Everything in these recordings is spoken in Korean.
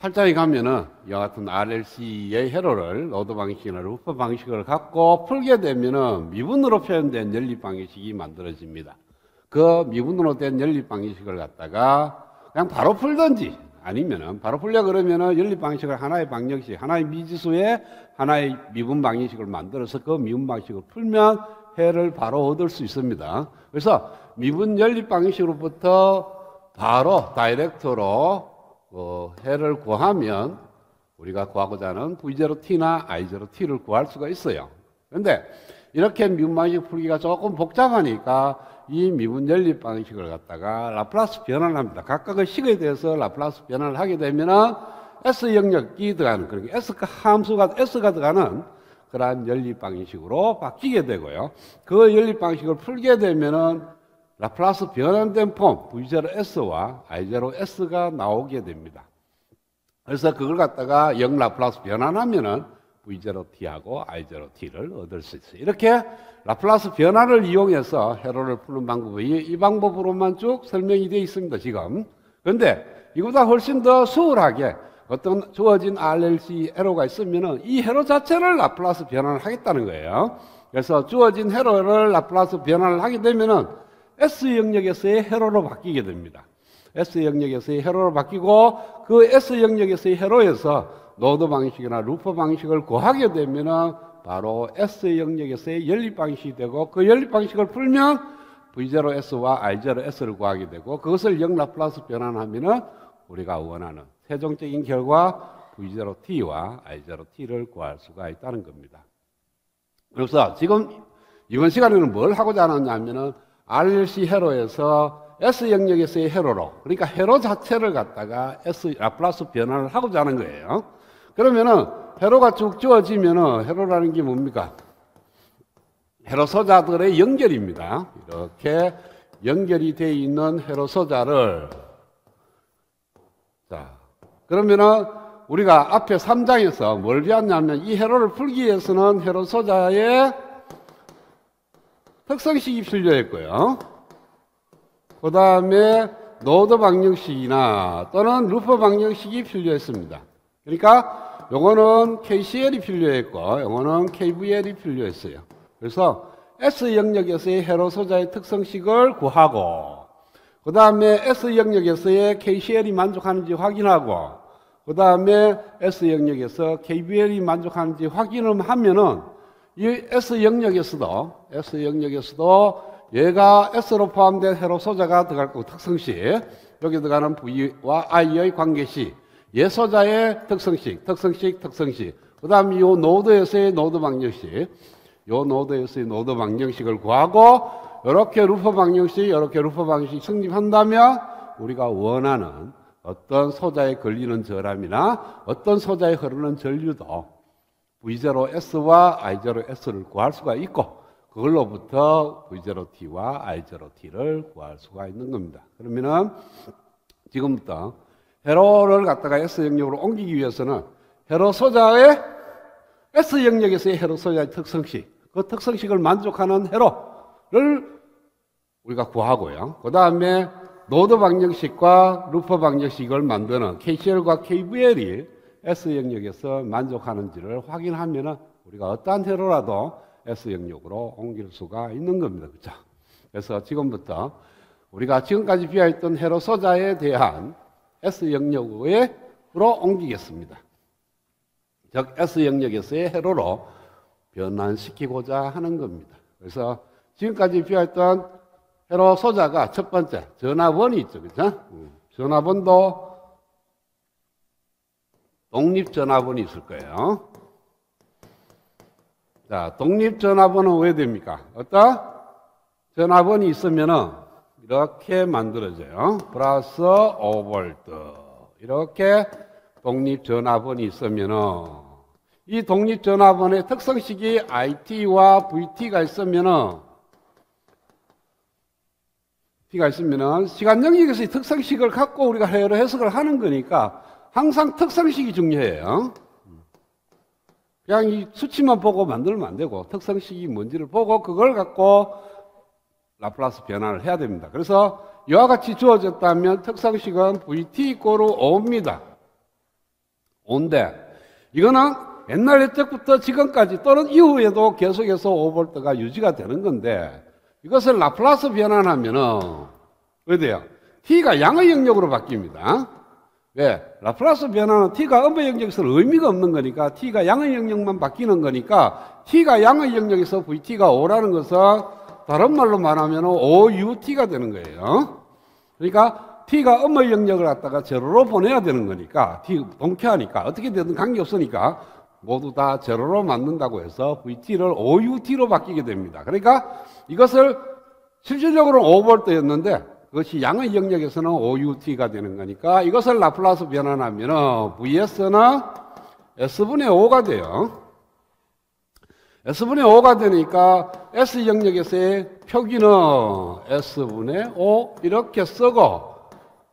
8장에 가면은 이와 같은 RLC의 회로를 노드 방식이나 루프 방식을 갖고 풀게 되면은 미분으로 표현된 연립 방식이 만들어집니다. 그 미분으로 된 연립 방식을 갖다가 그냥 바로 풀든지 아니면은 바로 풀려 그러면은 연립 방식을 하나의 방정식, 하나의 미지수의 하나의 미분 방정식을 만들어서 그 미분 방식을 풀면 해를 바로 얻을 수 있습니다. 그래서 미분 연립 방식으로부터 바로 다이렉트로 해를 구하면 우리가 구하고자 하는 V0T나 I0T를 구할 수가 있어요. 그런데 이렇게 미분 방식 풀기가 조금 복잡하니까 이 미분 연립 방식을 갖다가 라플라스 변환을 합니다. 각각의 식에 대해서 라플라스 변환을 하게 되면은 S 영역이 들어가는, 그러니까 S가 들어가는 그러한 연립 방식으로 바뀌게 되고요. 그 연립 방식을 풀게 되면은 라플라스 변환된 폼 V0S와 I0S가 나오게 됩니다. 그래서 그걸 갖다가 영 라플라스 변환하면은 V0T하고 I0T를 얻을 수 있어요. 이렇게 라플라스 변환을 이용해서 회로를 푸는 방법이 이 방법으로만 쭉 설명이 되어 있습니다, 지금. 그런데 이보다 훨씬 더 수월하게 어떤 주어진 RLC 회로가 있으면은 이 회로 자체를 라플라스 변환을 하겠다는 거예요. 그래서 주어진 회로를 라플라스 변환을 하게 되면은 S 영역에서의 회로로 바뀌게 됩니다. S 영역에서의 회로로 바뀌고 그 S 영역에서의 회로에서 노드 방식이나 루프 방식을 구하게 되면은 바로 S 영역에서의 연립 방식이 되고 그 연립 방식을 풀면 V0S와 I0S를 구하게 되고 그것을 영 라플라스 변환하면은 우리가 원하는 최종적인 결과 V0T와 I0T를 구할 수가 있다는 겁니다. 그래서 지금 이번 시간에는 뭘 하고자 하느냐면은 RLC 회로에서 S 영역에서의 회로로, 그러니까 회로 자체를 갖다가 S 라플라스 변환을 하고자 하는 거예요. 그러면은 회로가 쭉 주어지면은 회로라는 게 뭡니까? 회로 소자들의 연결입니다. 이렇게 연결이 되어 있는 회로 소자를, 자, 그러면은 우리가 앞에 3장에서 뭘 배웠냐면 이 회로를 풀기 위해서는 회로 소자의 특성식이 필요했고요. 그 다음에 노드 방정식이나 또는 루프 방정식이 필요했습니다. 그러니까 요거는 KCL이 필요했고 요거는 KVL이 필요했어요. 그래서 S 영역에서의 회로 소자의 특성식을 구하고 그 다음에 S 영역에서의 KCL이 만족하는지 확인하고 그 다음에 S 영역에서 KVL이 만족하는지 확인을 하면은 이 S 영역에서도 얘가 S로 포함된 회로 소자가 들어갈 거고 특성식, 여기 들어가는 V와 I의 관계식, 얘 소자의 특성식, 그 다음 이 노드에서의 노드 방정식, 을 구하고 이렇게 루프 방정식 성립한다면 우리가 원하는 어떤 소자에 걸리는 저람이나 어떤 소자에 흐르는 전류도 V0S와 I0S를 구할 수가 있고 그걸로부터 V0T와 I0T를 구할 수가 있는 겁니다. 그러면은 지금부터 회로를 갖다가 S 영역으로 옮기기 위해서는 회로 소자의 S 영역에서의 회로 소자의 특성식, 그 특성식을 만족하는 회로를 우리가 구하고요. 그 다음에 노드 방정식과 루프 방정식을 만드는 KCL과 KVL이 S 영역에서 만족하는지를 확인하면은 우리가 어떠한 회로라도 S 영역으로 옮길 수가 있는 겁니다. 그렇죠? 그래서 지금부터 우리가 지금까지 비하했던 회로 소자에 대한 S 영역으로 옮기겠습니다. 즉 S 영역에서의 회로로 변환시키고자 하는 겁니다. 그래서 지금까지 비하했던 회로 소자가 첫 번째 전압원이 있죠. 그렇죠? 전압원도 독립전압원이 있을 거예요. 자, 독립전압원은 왜 됩니까? 어떤 전압원이 있으면은 이렇게 만들어져요. 플러스 5V. 이렇게 독립전압원이 있으면은 이 독립전압원의 특성식이 IT와 VT가 있으면은 시간 영역에서의 특성식을 갖고 우리가 회로 해석을 하는 거니까 항상 특성식이 중요해요. 그냥 이 수치만 보고 만들면 안 되고 특성식이 뭔지를 보고 그걸 갖고 라플라스 변환을 해야 됩니다. 그래서 이와 같이 주어졌다면 특성식은 VT = 5입니다. 5인데 이거는 옛날 혜택부터 지금까지 또는 이후에도 계속해서 5V가 유지가 되는 건데 이것을 라플라스 변환하면은 왜 돼요? t가 양의 영역으로 바뀝니다. 왜? 라플라스 변환은 t가 음의 영역에서는 의미가 없는 거니까 t가 양의 영역만 바뀌는 거니까 t가 양의 영역에서 vt가 5라는 것은 다른 말로 말하면 5ut가 되는 거예요. 그러니까 t가 음의 영역을 갖다가 제로로 보내야 되는 거니까 t 동캐하니까 어떻게 되든 관계없으니까 모두 다 제로로 만든다고 해서 vt를 5ut로 바뀌게 됩니다. 그러니까 이것을 실질적으로 5V였는데 그것이 양의 영역에서는 5ut가 되는 거니까 이것을 라플라스 변환하면 vs는 s분의 5가 돼요. s분의 5가 되니까 s 영역에서의 표기는 s분의 5 이렇게 쓰고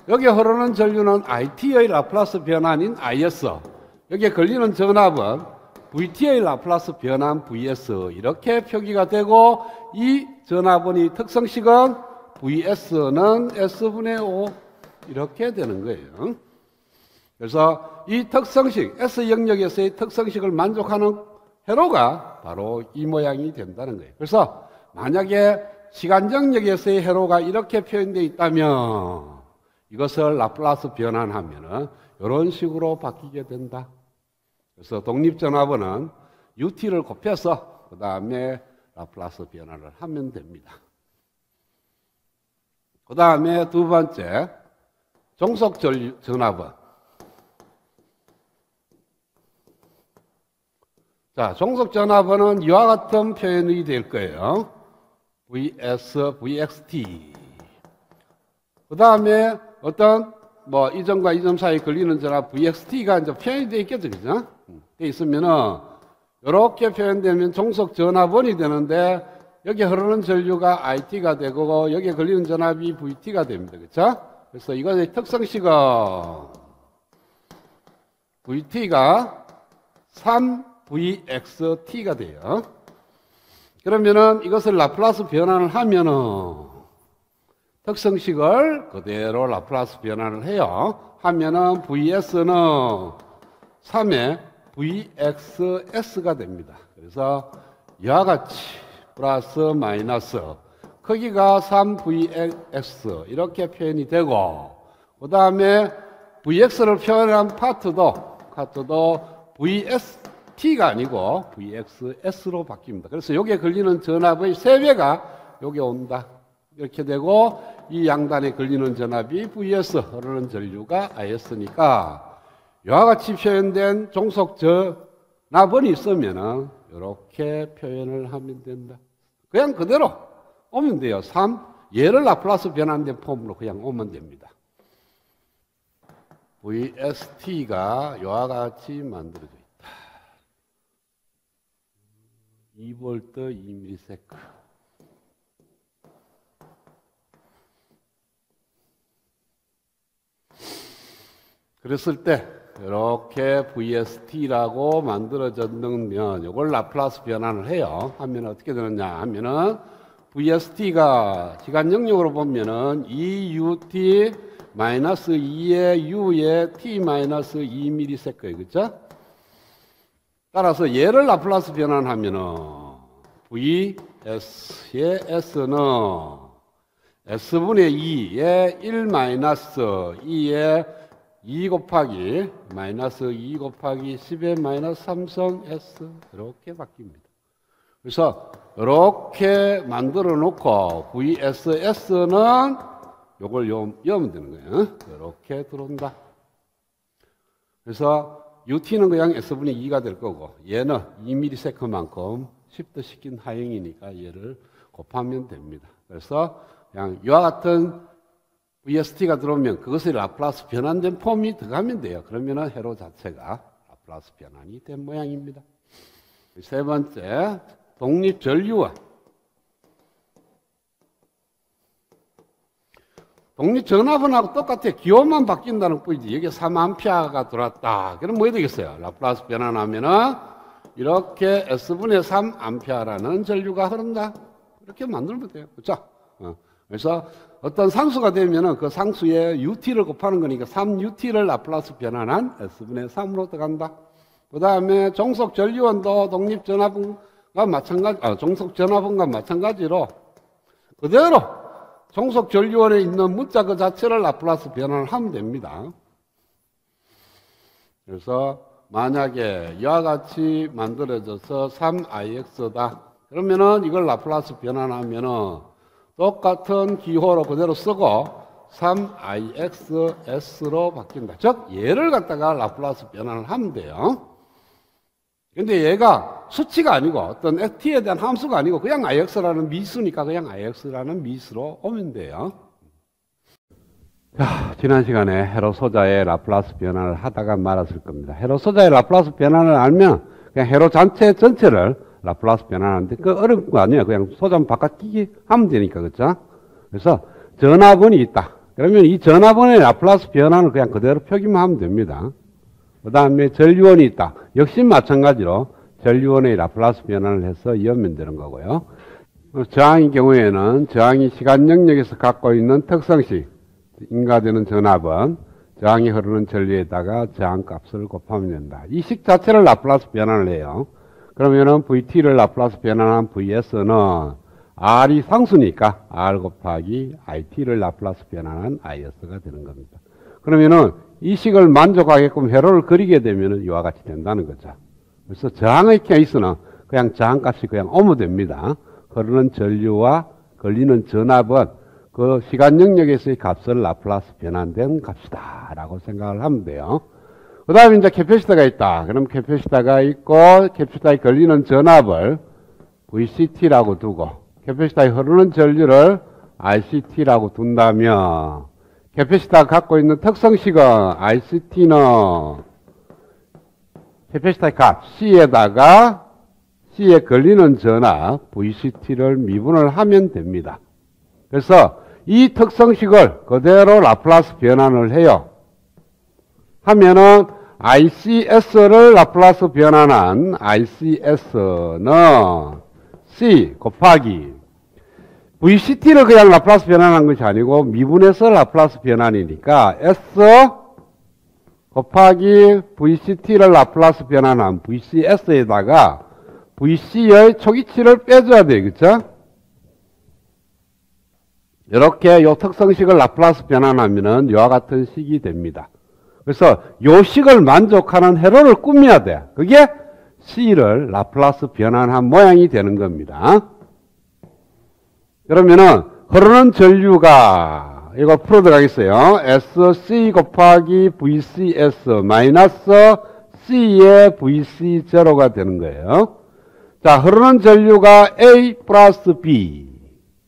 여기 흐르는 전류는 it의 라플라스 변환인 is, 여기에 걸리는 전압은 vt의 라플라스 변환 vs 이렇게 표기가 되고 이 전압원의 특성식은 vs는 s분의 5 이렇게 되는 거예요. 그래서 이 특성식, s 영역에서의 특성식을 만족하는 회로가 바로 이 모양이 된다는 거예요. 그래서 만약에 시간정역에서의 회로가 이렇게 표현되어 있다면 이것을 라플라스 변환하면은 이런 식으로 바뀌게 된다. 그래서 독립전압원은 ut를 곱해서 그 다음에 라플라스 변환을 하면 됩니다. 그 다음에 두 번째 종속 전압원. 자, 종속 전압원은 이와 같은 표현이 될 거예요. vs, vxt. 그 다음에 어떤 이 점과 이 점 사이에 걸리는 전압 vxt가 이제 표현이 되어 있겠죠, 그죠? 되어 있으면은 이렇게 표현되면 종속 전압원이 되는데 여기 흐르는 전류가 it가 되고 여기에 걸리는 전압이 vt가 됩니다, 그렇죠? 그래서 이것의 특성식은 vt가 3vxt가 돼요. 그러면은 이것을 라플라스 변환을 하면은 특성식을 그대로 라플라스 변환을 해요. 하면은 vs는 3의 vxs가 됩니다. 그래서 이와 같이 플러스 마이너스 크기가 3vx 이렇게 표현이 되고 그 다음에 vx를 표현한 파트도 vst가 아니고 vxs로 바뀝니다. 그래서 여기에 걸리는 전압의 3배가 여기 온다. 이렇게 되고 이 양단에 걸리는 전압이 vs 흐르는 전류가 is니까 이와 같이 표현된 종속 전압원이 있으면은 이렇게 표현을 하면 된다. 그냥 그대로 오면 돼요. 얘를 라플라스 변환된 폼으로 그냥 오면 됩니다. vst가 이와 같이 만들어져 있다. 2V 2ms. 그랬을 때 이렇게 vst라고 만들어졌는 이걸 라플라스 변환을 해요. 하면 어떻게 되느냐 하면은 vst가 시간 영역으로 보면은 2ut 마이너스 2의 u의 t 마이너스 2ms, 그렇죠? 따라서 얘를 라플라스 변환하면은 vs의 s는 s분의 2의 1 마이너스 2의 2 곱하기 마이너스 2 곱하기 10의 마이너스 3성 s 이렇게 바뀝니다. 그래서 이렇게 만들어 놓고 vss는 요걸 여면 되는 거예요. 이렇게 들어온다. 그래서 ut는 그냥 s분의 2가 될 거고 얘는 2ms만큼 시프트시킨 하형이니까 얘를 곱하면 됩니다. 그래서 그냥 이와 같은 vst가 들어오면 그것의 라플라스 변환된 폼이 들어가면 돼요. 그러면은 회로 자체가 라플라스 변환이 된 모양입니다. 세 번째, 독립 전류원. 독립 전압원하고 똑같아. 기호만 바뀐다는 뿐이지. 여기 3A가 들어왔다. 그럼 뭐 되겠어요? 라플라스 변환하면은 이렇게 S분의 3A라는 전류가 흐른다. 이렇게 만들면 돼요. 그렇죠? 그래서 어떤 상수가 되면은 그 상수에 ut를 곱하는 거니까 3ut를 라플라스 변환한 s분의 3으로 들어간다. 그 다음에 종속 전류원도 독립전화분과 종속 전화분과 마찬가지로 그대로 종속 전류원에 있는 문자 그 자체를 라플라스 변환을 하면 됩니다. 그래서 만약에 이와 같이 만들어져서 3ix다. 그러면은 이걸 라플라스 변환하면은 똑같은 기호로 그대로 쓰고 3ixs로 바뀐다. 즉 얘를 갖다가 라플라스 변환을 하면 돼요. 근데 얘가 수치가 아니고 어떤 t에 대한 함수가 아니고 그냥 ix라는 미수니까 그냥 ix라는 미수로 오면 돼요. 자, 지난 시간에 회로 소자의 라플라스 변환을 하다가 말았을 겁니다. 회로 소자의 라플라스 변환을 알면 그냥 회로 전체를 라플라스 변환하는데 그 어려운 거 아니에요. 그냥 소자만 바꿔끼기 하면 되니까, 그렇죠? 그래서 전화번이 있다. 그러면 이 전화번의 라플라스 변환을 그냥 그대로 표기만 하면 됩니다. 그 다음에 전류원이 있다. 역시 마찬가지로 전류원의 라플라스 변환을 해서 이으면 되는 거고요. 저항의 경우에는 저항이 시간 영역에서 갖고 있는 특성식 인가되는 전압은 저항이 흐르는 전류에다가 저항값을 곱하면 된다. 이 식 자체를 라플라스 변환을 해요. 그러면은 VT를 라플라스 변환한 VS는 R이 상수니까 R 곱하기 IT를 라플라스 변환한 IS가 되는 겁니다. 그러면은 이 식을 만족하게끔 회로를 그리게 되면은 이와 같이 된다는 거죠. 그래서 저항의 케이스는 그냥 저항값이 그냥 오면 됩니다. 흐르는 전류와 걸리는 전압은 그 시간 영역에서의 값을 라플라스 변환된 값이다 라고 생각을 하면 돼요. 그 다음에 이제 캐패시터가 있다. 그럼 캐패시터가 있고 캐패시터에 걸리는 전압을 VCT라고 두고 캐패시터에 흐르는 전류를 ICT라고 둔다면 캐패시터가 갖고 있는 특성식은 ICT는 캐패시터의 값 C에다가 C에 걸리는 전압 VCT를 미분을 하면 됩니다. 그래서 이 특성식을 그대로 라플라스 변환을 해요. 하면은 ICS를 라플라스 변환한 ICS는 C 곱하기 VCT를 그냥 라플라스 변환한 것이 아니고 미분해서 라플라스 변환이니까 S 곱하기 VCT를 라플라스 변환한 VCS에다가 VC의 초기치를 빼줘야 돼요. 그쵸? 이렇게 요 특성식을 라플라스 변환하면은 이와 같은 식이 됩니다. 그래서 요 식을 만족하는 회로를 꾸며야 돼. 그게 C를 라플라스 변환한 모양이 되는 겁니다. 그러면은 흐르는 전류가 이거 풀어 들어가겠어요. SC 곱하기 VCS 마이너스 C의 VC0가 되는 거예요. 자, 흐르는 전류가 A 플러스 B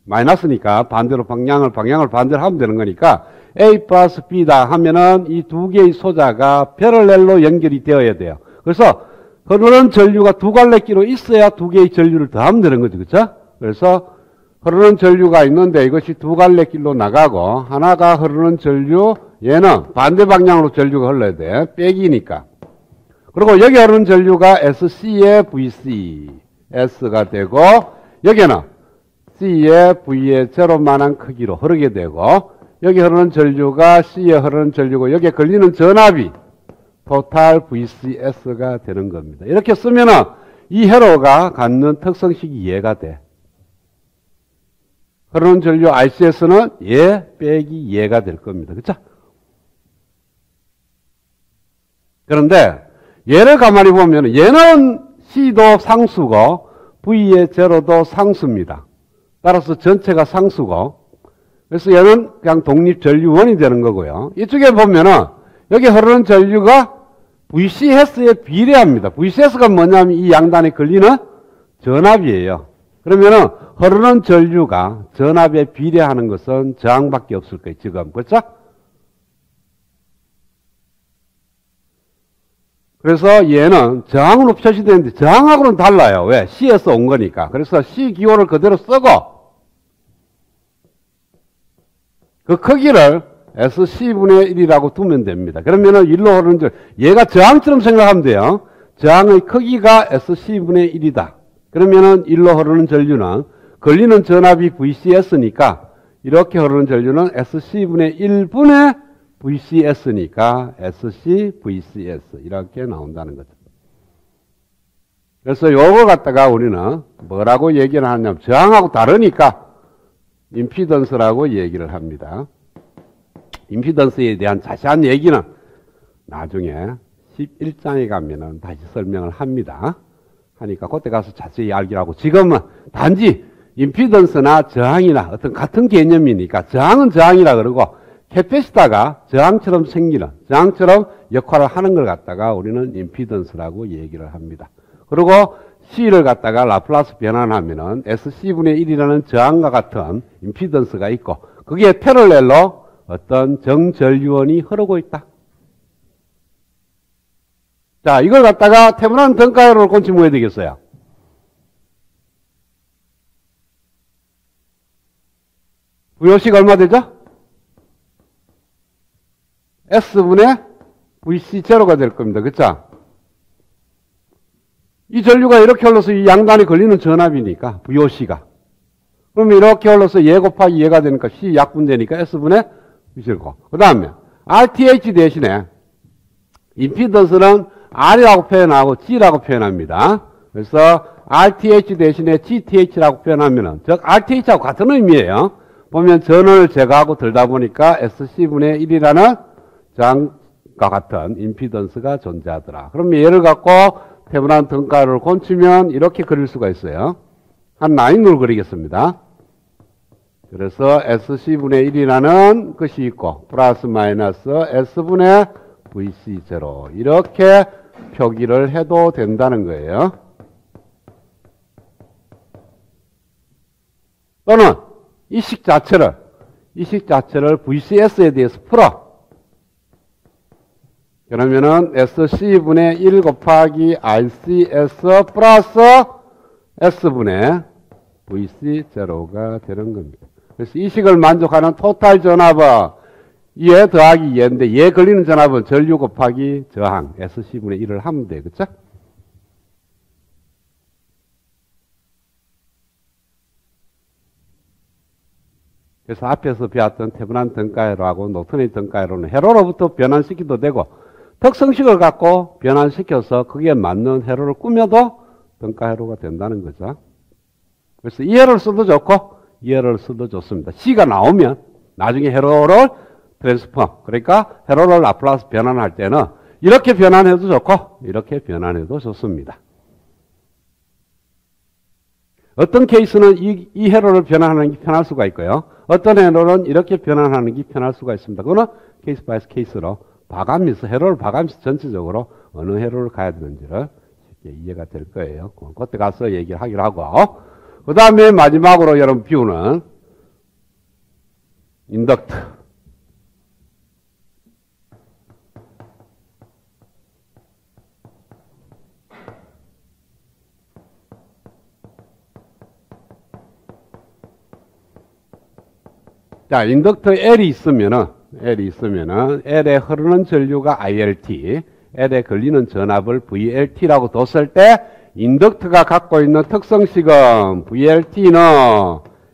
마이너스니까 반대로 방향을 반대로 하면 되는 거니까 A 플러스 B다 하면은 이 두 개의 소자가 패러렐로 연결이 되어야 돼요. 그래서 흐르는 전류가 두 갈래끼로 있어야 두 개의 전류를 더하면 되는 거죠. 그렇죠? 그래서 흐르는 전류가 있는데 이것이 두 갈래길로 나가고 하나가 흐르는 전류 얘는 반대 방향으로 전류가 흘러야 돼. 빼기니까. 그리고 여기 흐르는 전류가 SC의 VC S가 되고 여기는 C의 V의 제로만한 크기로 흐르게 되고 여기 흐르는 전류가 C에 흐르는 전류고 여기에 걸리는 전압이 토탈 VCS가 되는 겁니다. 이렇게 쓰면은 이 회로가 갖는 특성식이 이해가 돼. 흐르는 전류 ICS는 얘 빼기 얘가 될 겁니다. 그렇죠? 그런데 얘를 가만히 보면 얘는 C도 상수고 V의 제로도 상수입니다. 따라서 전체가 상수고 그래서 얘는 그냥 독립전류원이 되는 거고요. 이쪽에 보면은 여기 흐르는 전류가 VCS에 비례합니다. VCS가 뭐냐면 이 양단에 걸리는 전압이에요. 그러면은 흐르는 전류가 전압에 비례하는 것은 저항밖에 없을 거예요. 지금. 그렇죠? 그래서 얘는 저항으로 표시되는데 저항하고는 달라요. 왜? C에서 온 거니까. 그래서 C 기호를 그대로 쓰고 그 크기를 SC분의 1이라고 두면 됩니다. 그러면은 일로 흐르는 전류, 얘가 저항처럼 생각하면 돼요. 저항의 크기가 SC분의 1이다. 그러면은 일로 흐르는 전류는 걸리는 전압이 VCS니까 이렇게 흐르는 전류는 SC분의 1분의 VCS니까 SC, VCS 이렇게 나온다는 거죠. 그래서 요거 갖다가 우리는 뭐라고 얘기를 하냐면 저항하고 다르니까 임피던스라고 얘기를 합니다. 임피던스에 대한 자세한 얘기는 나중에 11장에 가면은 다시 설명을 합니다. 하니까 그때 가서 자세히 알기라고. 지금은 단지 임피던스나 저항이나 어떤 같은 개념이니까 저항은 저항이라 그러고 캐패시터가 저항처럼 생기는, 저항처럼 역할을 하는 걸 갖다가 우리는 임피던스라고 얘기를 합니다. 그리고 C를 갖다가 라플라스 변환하면은 SC분의 1이라는 저항과 같은 임피던스가 있고 그게 패럴렐로 어떤 정전류원이 흐르고 있다. 자, 이걸 갖다가 테브란 등가열을 꼰치 뭐 해야 되겠어요? VOC가 얼마 되죠? S분의 VC0가 될 겁니다. 그쵸? 이 전류가 이렇게 흘러서 이 양단에 걸리는 전압이니까 VOC가. 그러면 이렇게 흘러서 얘 곱하기 얘가 되니까 C 약분되니까 S분의 VC고. 그 다음에 RTH 대신에 임피던스는 R이라고 표현하고 G라고 표현합니다. 그래서 RTH 대신에 GTH라고 표현하면은 즉 RTH하고 같은 의미예요. 보면 전원을 제거하고 들다 보니까 SC분의 1이라는 저항과 같은 임피던스가 존재하더라. 그러면 얘를 갖고 테브란 등가를 곤치면 이렇게 그릴 수가 있어요. 한 라인으로 그리겠습니다. 그래서 SC분의 1이라는 것이 있고 플러스 마이너스 S분의 VC0 이렇게 표기를 해도 된다는 거예요. 또는 이 식 자체를 VCS에 대해서 풀어. 그러면은 SC분의 1 곱하기 RCS 플러스 S분의 VC0가 되는 겁니다. 그래서 이 식을 만족하는 토탈 전압은 얘 더하기 얘인데 얘 걸리는 전압은 전류 곱하기 저항 SC분의 1을 하면 돼. 그쵸? 그래서 앞에서 배웠던 테브란 등가회로하고 노턴의 등가회로는 회로로부터 변환시키도 되고 특성식을 갖고 변환시켜서 거기에 맞는 회로를 꾸며도 등가회로가 된다는 거죠. 그래서 이 회로를 써도 좋고 이 회로를 써도 좋습니다. C가 나오면 나중에 회로를 트랜스폼, 그러니까 회로를 라플라스 변환할 때는 이렇게 변환해도 좋고 이렇게 변환해도 좋습니다. 어떤 케이스는 이 회로를 변환하는 게 편할 수가 있고요. 어떤 회로는 이렇게 변환하는 게 편할 수가 있습니다. 그거는 케이스 바이 케이스로 봐가면서 회로를 봐가면서 전체적으로 어느 회로를 가야 되는지를 쉽게 이해가 될 거예요. 그때 가서 얘기를 하기로 하고 그 다음에 마지막으로 여러분 비우는 인덕트. 자, 인덕터 L이 있으면은 L에 흐르는 전류가 ILT, L에 걸리는 전압을 VLT라고 뒀을 때 인덕터가 갖고 있는 특성식은 VLT는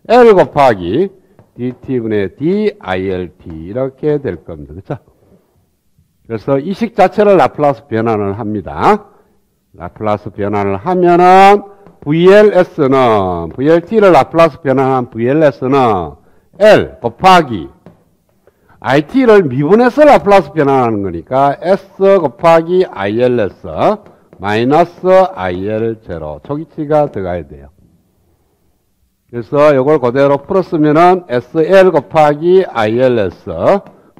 L 곱하기 DT분의 DILT 이렇게 될 겁니다. 그렇죠? 그래서 이 식 자체를 라플라스 변환을 합니다. 라플라스 변환을 하면은 VLT를 라플라스 변환한 VLS는 L 곱하기 IT를 미분해서 라플라스 변환하는 거니까 S 곱하기 ILS 마이너스 IL0 초기치가 들어가야 돼요. 그래서 이걸 그대로 풀었으면은 SL 곱하기 ILS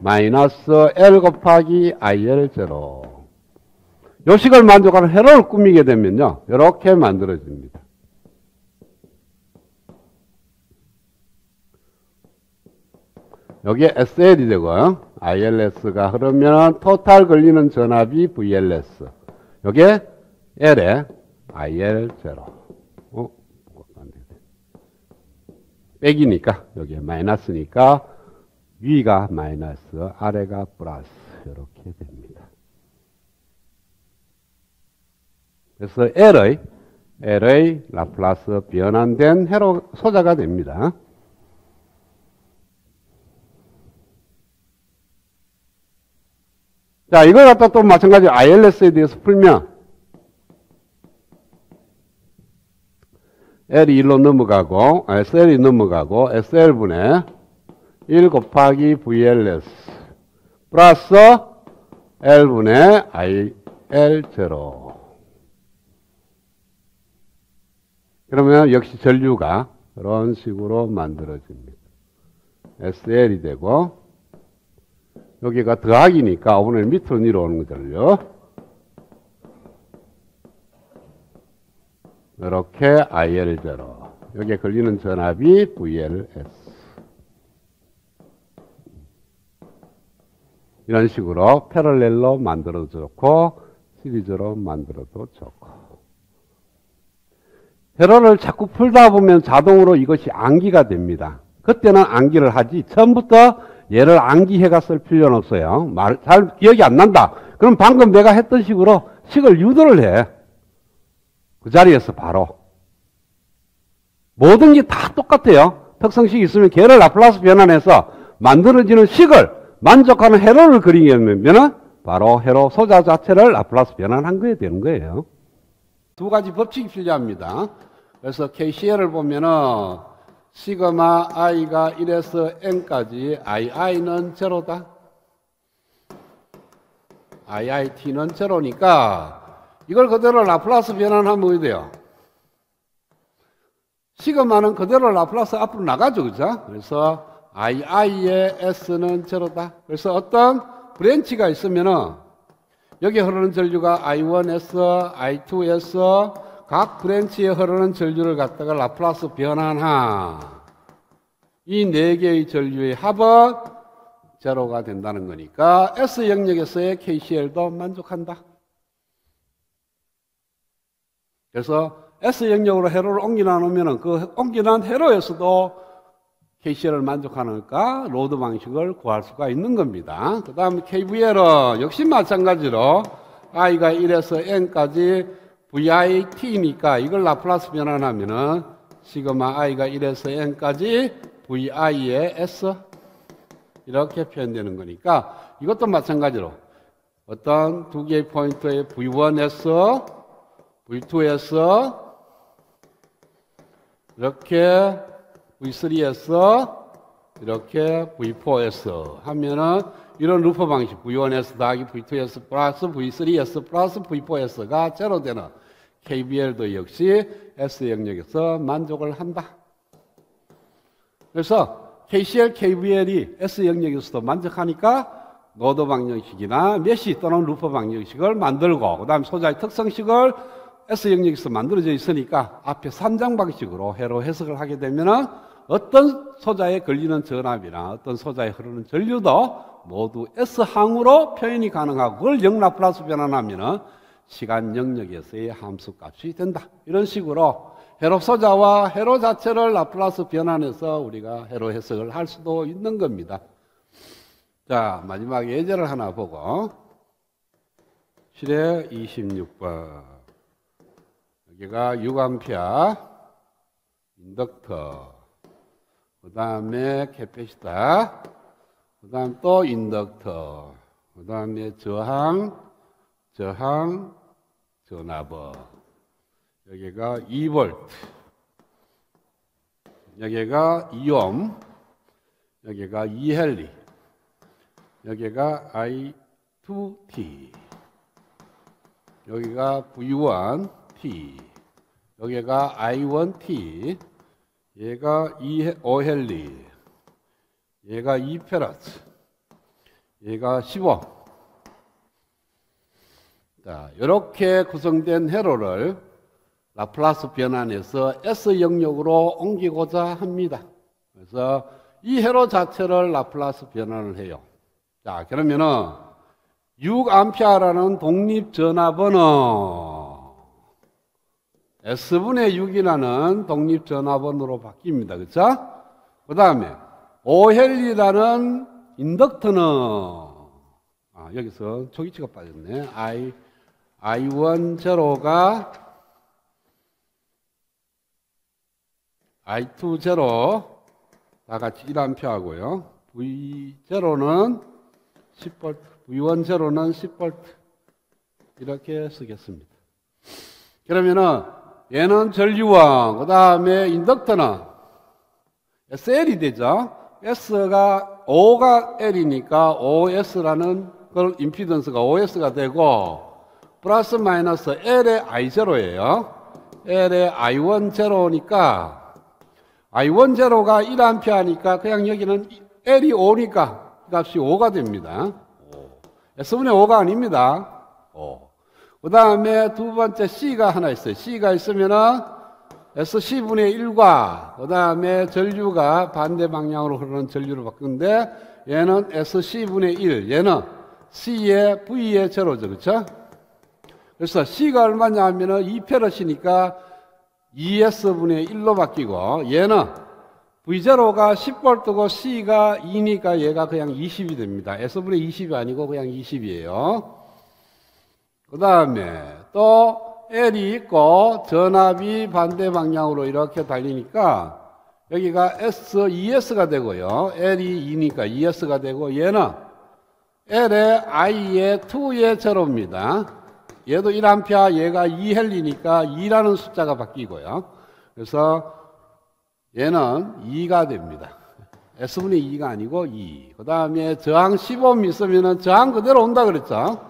마이너스 L 곱하기 IL0 요 식을 만족하는 회로를 꾸미게 되면요 이렇게 만들어집니다. 여기에 SL이 되고요. ILS가 흐르면 토탈 걸리는 전압이 VLS. 여기에 L에 IL0. 빼기니까 여기에 마이너스니까 위가 마이너스, 아래가 플러스 이렇게 됩니다. 그래서 L의 라플라스 변환된 회로 소자가 됩니다. 자, 이걸 갖다 또 마찬가지 ILS에 대해서 풀면 L이 1로 넘어가고, SL이 넘어가고, SL분의 1 곱하기 VLS 플러스 L분의 IL0. 그러면 역시 전류가 그런 식으로 만들어집니다. SL이 되고, 여기가 더하기니까 오늘 밑으로 내려오는 거죠. 이렇게 IL0. 여기에 걸리는 전압이 VLS. 이런 식으로 패럴렐로 만들어도 좋고, 시리즈로 만들어도 좋고. 회로를 자꾸 풀다 보면 자동으로 이것이 암기가 됩니다. 그때는 암기를 하지, 처음부터 얘를 암기해가 쓸 필요는 없어요. 잘 기억이 안 난다. 그럼 방금 내가 했던 식으로 식을 유도를 해. 그 자리에서 바로. 모든 게 다 똑같아요. 특성식이 있으면 걔를 라플라스 변환해서 만들어지는 식을 만족하는 회로를 그리려면 바로 회로 소자 자체를 라플라스 변환한 거에 되는 거예요. 두 가지 법칙이 필요합니다. 그래서 KCL을 보면은 시그마 i가 1에서 n까지 ii는 제로다. iit는 제로니까 이걸 그대로 라플라스 변환하면 어떻게 돼요? 시그마는 그대로 라플라스 앞으로 나가죠. 그죠? 그래서 ii의 s는 제로다. 그래서 어떤 브랜치가 있으면은 여기 흐르는 전류가 I1S, I2S 각 브랜치에 흐르는 전류를 갖다가 라플라스 변환하. 이 네 개의 전류의 합은 제로가 된다는 거니까 S 영역에서의 KCL도 만족한다. 그래서 S 영역으로 회로를 옮기나 놓으면 그 옮기난 회로에서도 KCL을 만족하니까 로드 방식을 구할 수가 있는 겁니다. 그 다음에 KVL은 역시 마찬가지로 i가 1에서 n까지 VIT니까 이걸 라플라스 변환하면은 시그마 i가 1에서 n까지 VI의 S 이렇게 표현되는 거니까 이것도 마찬가지로 어떤 두 개의 포인트의 V1S, V2S 이렇게 V3S 이렇게 V4S 하면은 이런 루프 방식 V1S 더하기 V2S 플러스 V3S 플러스 V4S가 제로 되는 KBL도 역시 S 영역에서 만족을 한다. 그래서 KCL, KVL이 S 영역에서도 만족하니까 노드 방정식이나 메시 또는 루프 방정식을 만들고 그 다음 소자의 특성식을 S 영역에서 만들어져 있으니까 앞에 3장 방식으로 회로 해석을 하게 되면은 어떤 소자에 걸리는 전압이나 어떤 소자에 흐르는 전류도 모두 S항으로 표현이 가능하고 그걸 영라플라스 변환하면은 시간 영역에서의 함수값이 된다. 이런 식으로 회로 소자와 회로 자체를 라플라스 변환해서 우리가 회로 해석을 할 수도 있는 겁니다. 자, 마지막 예제를 하나 보고 실에 26번 여기가 6A 인덕터 그 다음에 캐패시터 그 다음 또 인덕터 그 다음에 저항 전압어 여기가 2V 여기가 2옴 여기가 2헨리 여기가 I2T 여기가 V1T 여기가 I1T 얘가 5헨리 얘가 2페라츠 얘가 15. 자, 이렇게 구성된 회로를 라플라스 변환해서 S 영역으로 옮기고자 합니다. 그래서 이 회로 자체를 라플라스 변환을 해요. 자, 그러면은 6A라는 독립 전압번호 S분의 6이라는 독립 전압번호로 바뀝니다. 그렇죠? 그 다음에 5헨리라는 인덕터는 여기서 초기치가 빠졌네. I1 제로가 I2 제로 다 같이 1A 하고요. V 제로는 10V, V1 제로는 10V 이렇게 쓰겠습니다. 그러면은 얘는 전류원, 그 다음에 인덕터는 SL이 되죠. S가 5가 L이니까 OS라는 그 임피던스가 OS가 되고 플러스 마이너스 L의 I0예요. L의 I1 제로니까 I1 제로가 1A니까 그냥 여기는 L이 5니까 값이 5가 됩니다. S분의 5가 아닙니다. 5. 그 다음에 두 번째 C가 하나 있어요. C가 있으면은 SC분의 1과 그 다음에 전류가 반대 방향으로 흐르는 전류를 바꾸는데 얘는 SC분의 1, 얘는 C의 V의 제로죠. 그렇죠? 그래서 C가 얼마냐 하면은 2페럿이니까 2S분의 1로 바뀌고 얘는 V0가 10V고 C가 2니까 얘가 그냥 20이 됩니다. S분의 20이 아니고 그냥 20이에요. 그 다음에 또 L이 있고 전압이 반대 방향으로 이렇게 달리니까 여기가 S2S가 되고요. L이 2니까 2S가 되고 얘는 L의 I의 2의 제로입니다. 얘도 1A, 얘가 2헬리니까 2라는 숫자가 바뀌고요. 그래서 얘는 2가 됩니다. S분의 2가 아니고 2. 그 다음에 저항 15옴 있으면 저항 그대로 온다 그랬죠.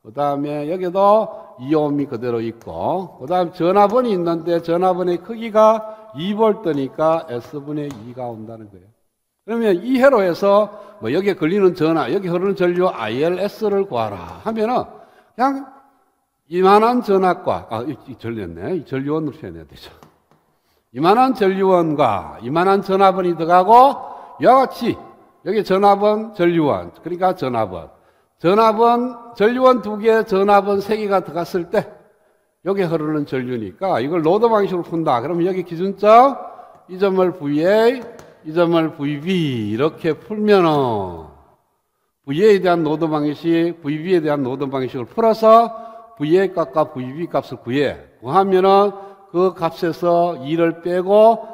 그 다음에 여기도 2옴이 그대로 있고, 그 다음 전압원이 있는데 전압원의 크기가 2V니까 S분의 2가 온다는 거예요. 그러면 이 회로에서 뭐 여기에 걸리는 전압, 여기 흐르는 전류 ILS를 구하라 하면은 그냥 이만한 전압과, 이 전류였네. 이 전류원으로 표현해야 되죠. 이만한 전류원과 이만한 전압원이 들어가고 이와 같이 여기 전압원, 전류원, 그러니까 전압원. 전압은 전류원 2개, 전압은 3개가 들어갔을 때 여기 흐르는 전류니까 이걸 로드 방식으로 푼다. 그러면 여기 기준점 이 점을 VA, 이 점을 VB 이렇게 풀면은 VA에 대한 노드 방식, VB에 대한 노드 방식을 풀어서 VA 값과 VB 값을 구하면은 그 값에서 2를 빼고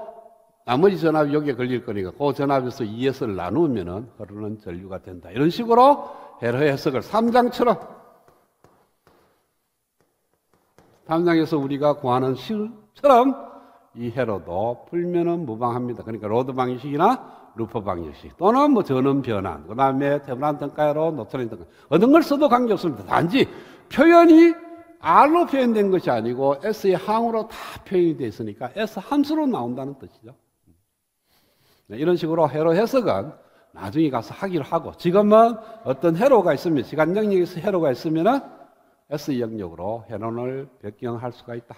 나머지 전압이 여기에 걸릴 거니까 그 전압에서 2S를 나누면은 흐르는 전류가 된다. 이런 식으로 헤러 해석을 3장처럼 3장에서 우리가 구하는 실처럼 이 헤러도 풀면은 무방합니다. 그러니까 로드 방식이나 루퍼 방식 또는 뭐 전원 변환, 그 다음에 테브란 등가로 노트렌 등가 어떤 걸 써도 관계없습니다. 단지 표현이 R로 표현된 것이 아니고 S의 항으로 다 표현이 되어 있으니까 S 함수로 나온다는 뜻이죠. 이런 식으로 헤러 해석은 나중에 가서 하기로 하고 지금은 어떤 회로가 있으면 시간 영역에서 회로가 있으면 S 영역으로 회론을 변경할 수가 있다.